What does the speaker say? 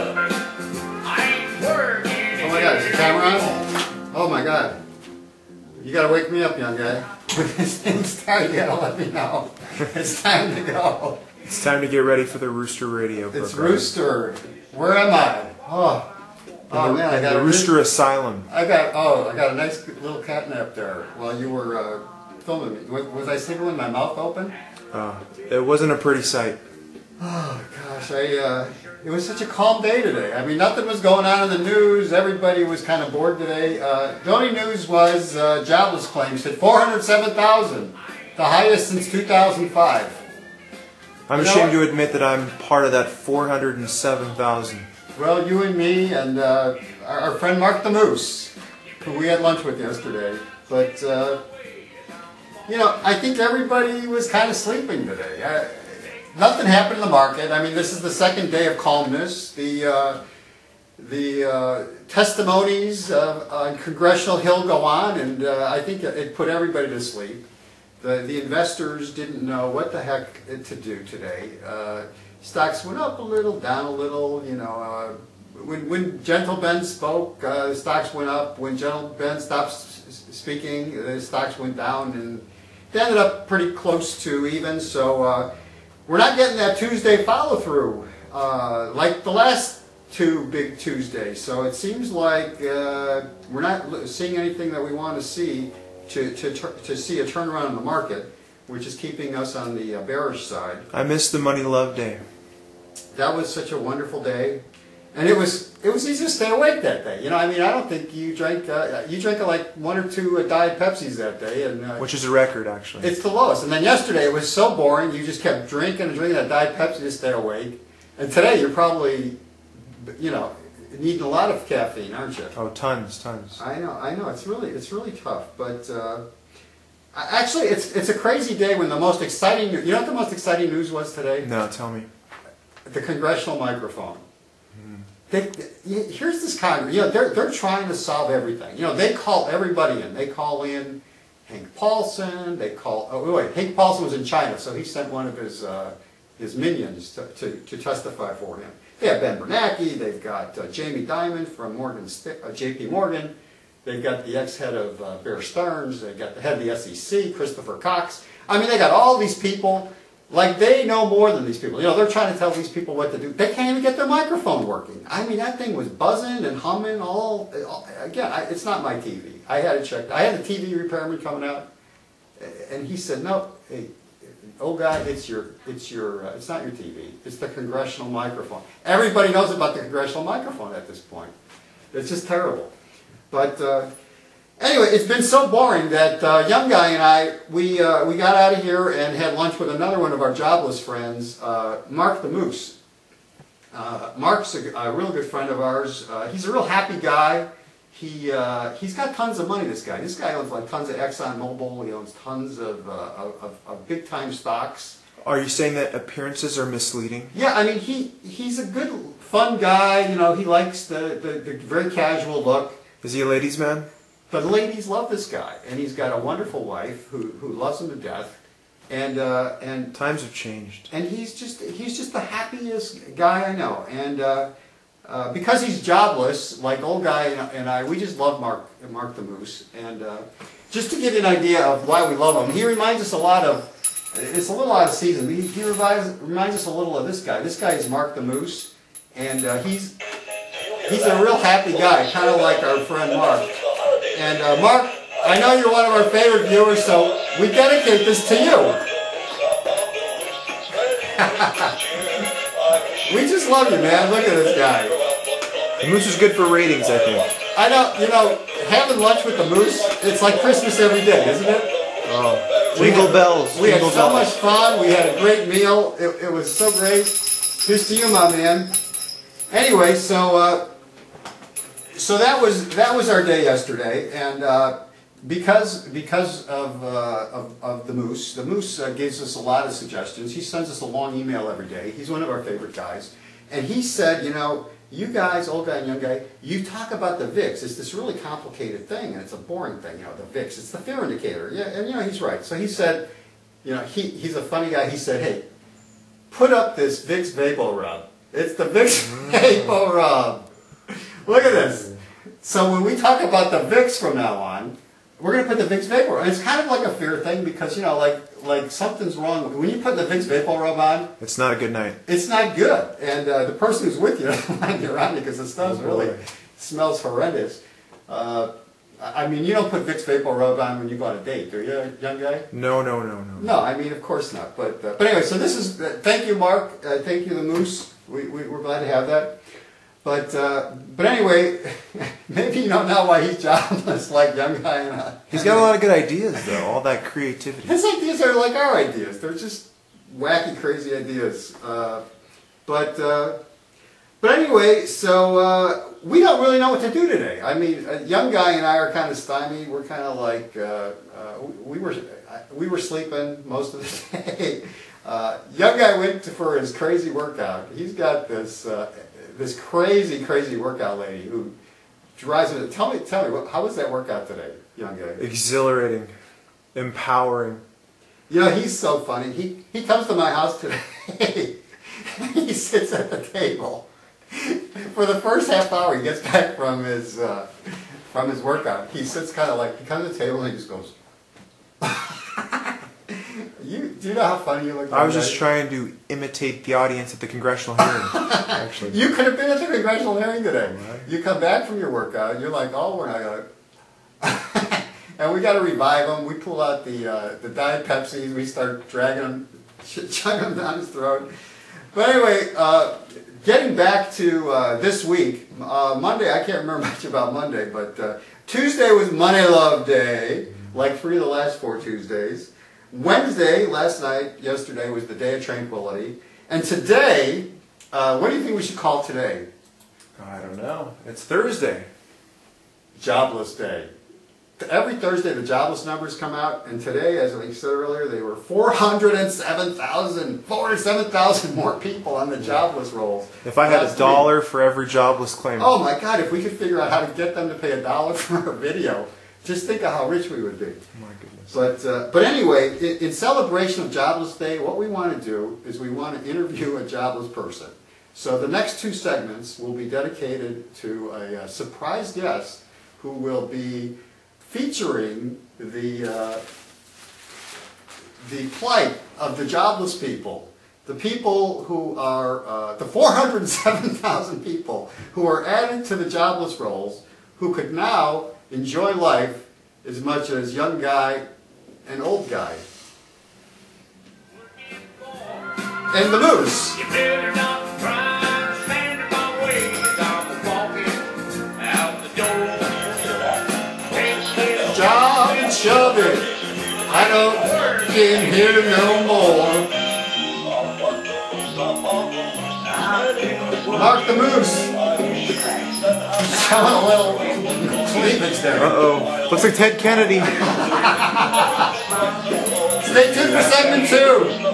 Oh my God, is the camera on? Oh my God. You gotta wake me up, young guy. When this thing's time, you gotta let me know. It's time to go. It's time to get ready for the Rooster Radio program. It's Rooster. Where am I? Oh man, I got the Rooster Asylum. I got a nice little catnap there while you were filming me. Was I sleeping with my mouth open? It wasn't a pretty sight. Oh gosh, it was such a calm day today. I mean, nothing was going on in the news. Everybody was kind of bored today. The only news was jobless claims hit 407,000, the highest since 2005. I'm ashamed to admit that I'm part of that 407,000. Well, you and me and our friend Mark the Moose, who we had lunch with yesterday. But, you know, I think everybody was kind of sleeping today. Nothing happened in the market. I mean, this is the second day of calmness. The testimonies on Congressional Hill go on, and I think it put everybody to sleep. The investors didn't know what the heck to do today. Stocks went up a little, down a little. You know, when Gentle Ben spoke, the stocks went up. When Gentle Ben stopped speaking, the stocks went down, and they ended up pretty close to even. So we're not getting that Tuesday follow-through like the last two big Tuesdays. So it seems like we're not seeing anything that we want to see to see a turnaround in the market, which is keeping us on the bearish side. I missed the Money Love Day. That was such a wonderful day, and it was easy to stay awake that day. You know, I mean, I don't think you drank like one or two Diet Pepsis that day, and which is a record actually. It's the lowest. And then yesterday it was so boring. You just kept drinking and drinking that Diet Pepsi to stay awake. And today you're probably, you know, needing a lot of caffeine, aren't you? Oh, tons. I know. It's really tough. But actually, it's a crazy day when the most exciting. You know what the most exciting news was today? No, tell me. The congressional microphone. Here's this Congress. You know, they're trying to solve everything. You know, they call everybody in. They call in Hank Paulson. They call. Oh wait, Hank Paulson was in China, so he sent one of his minions to testify for him. They have Ben Bernanke. They've got Jamie Dimon from J.P. Morgan. They've got the ex-head of Bear Stearns. They've got the head of the SEC, Christopher Cox. I mean, they got all these people. Like, they know more than these people. You know, they're trying to tell these people what to do. They can't even get their microphone working. I mean, that thing was buzzing and humming again, it's not my TV. I had it checked. I had the TV repairman coming out, and he said, no, hey, old guy, it's not your TV. It's the congressional microphone. Everybody knows about the congressional microphone at this point. It's just terrible. But anyway, it's been so boring that young guy and I, we got out of here and had lunch with another one of our jobless friends, Mark the Moose. Mark's a real good friend of ours. He's a real happy guy. He's got tons of money, this guy. This guy owns like tons of ExxonMobil. He owns tons of big-time stocks. Are you saying that appearances are misleading? Yeah, I mean, he's a good, fun guy. You know, he likes the very casual look. Is he a ladies' man? But the ladies love this guy, and he's got a wonderful wife who loves him to death, and times have changed. And he's just the happiest guy I know, and because he's jobless, like old guy and I, we just love Mark the Moose, and just to give you an idea of why we love him, he reminds us a lot of. It's a little out of season. But he reminds us a little of this guy. This guy is Mark the Moose, and he's a real happy guy, kind of like our friend Mark. And Mark, I know you're one of our favorite viewers, so we dedicate this to you. We just love you, man. Look at this guy. The Moose is good for ratings, I think. I know, you know, having lunch with the Moose, it's like Christmas every day, isn't it? Oh, jingle bells. We had so much fun. We had a great meal. It was so great. Here's to you, my man. Anyway, so that was our day yesterday, and because of the Moose gives us a lot of suggestions. He sends us a long email every day. He's one of our favorite guys, and he said, you know, you guys, old guy and young guy, you talk about the VIX. It's this really complicated thing, and it's a boring thing, you know, the VIX. It's the fear indicator. Yeah, and you know, he's right. So he said, you know, he's a funny guy. He said, hey, put up this VIX Vapor Rub. It's the Vicks Vapor Rub. Look at this. So when we talk about the Vicks from now on, we're going to put the Vicks Vapor. And it's kind of like a fear thing because, you know, like something's wrong. When you put the Vicks Vapor Rub on, it's not a good night. It's not good. And the person who's with you doesn't want to get around you because the stuff really smells horrendous. I mean, you don't put Vicks Vapor Rub on when you go on a date, do you, young guy? No. No, I mean, of course not. But anyway, so this is, thank you, Mark. Thank you, the Moose. We're glad to have that. But anyway, maybe you don't know why he's jobless like young guy. And he's got a lot of good ideas, though. All that creativity. His ideas are like our ideas. They're just wacky, crazy ideas. But anyway, so we don't really know what to do today. I mean, young guy and I are kind of stymied. We're kind of like we were sleeping most of the day. Young guy went for his crazy workout. He's got this this crazy workout lady who drives him. Tell me, how was that workout today, young guy? Exhilarating, empowering. You know, he's so funny. He comes to my house today. He sits at the table. For the first half hour, he gets back from his workout. He sits kind of like, he comes to the table and he just goes. Do you know how funny you look? I was just trying to imitate the audience at the congressional hearing. Actually, you could have been at the congressional hearing today. Right. You come back from your workout, and you're like, oh, we're not gonna. And we got to revive him. We pull out the Diet Pepsis. We start dragging him, chugging him down his throat. But anyway, getting back to this week, Monday. I can't remember much about Monday, but Tuesday was Money Love Day, like 3 of the last 4 Tuesdays. Wednesday, yesterday, was the Day of Tranquility. And today, what do you think we should call today? I don't know. It's Thursday. Jobless Day. Every Thursday, the jobless numbers come out. And today, as I said earlier, they were 407,000 more people on the jobless rolls. If I had $1 for every jobless claimant. Oh my God, if we could figure out how to get them to pay $1 for a video, just think of how rich we would be. My goodness. But anyway, in celebration of Jobless Day, what we want to do is we want to interview a jobless person. So the next 2 segments will be dedicated to a surprise guest who will be featuring the plight of the jobless people. The people who are, the 407,000 people who are added to the jobless rolls who could now enjoy life as much as young guy and old guy. And the Moose. You better not try to stand in my way. I'm walking out the door. Job and shove it. I don't work in here no more. Mark the Moose. Showing a little cleavage there. Uh-oh. Looks like Ted Kennedy. Stay tuned for segment 2.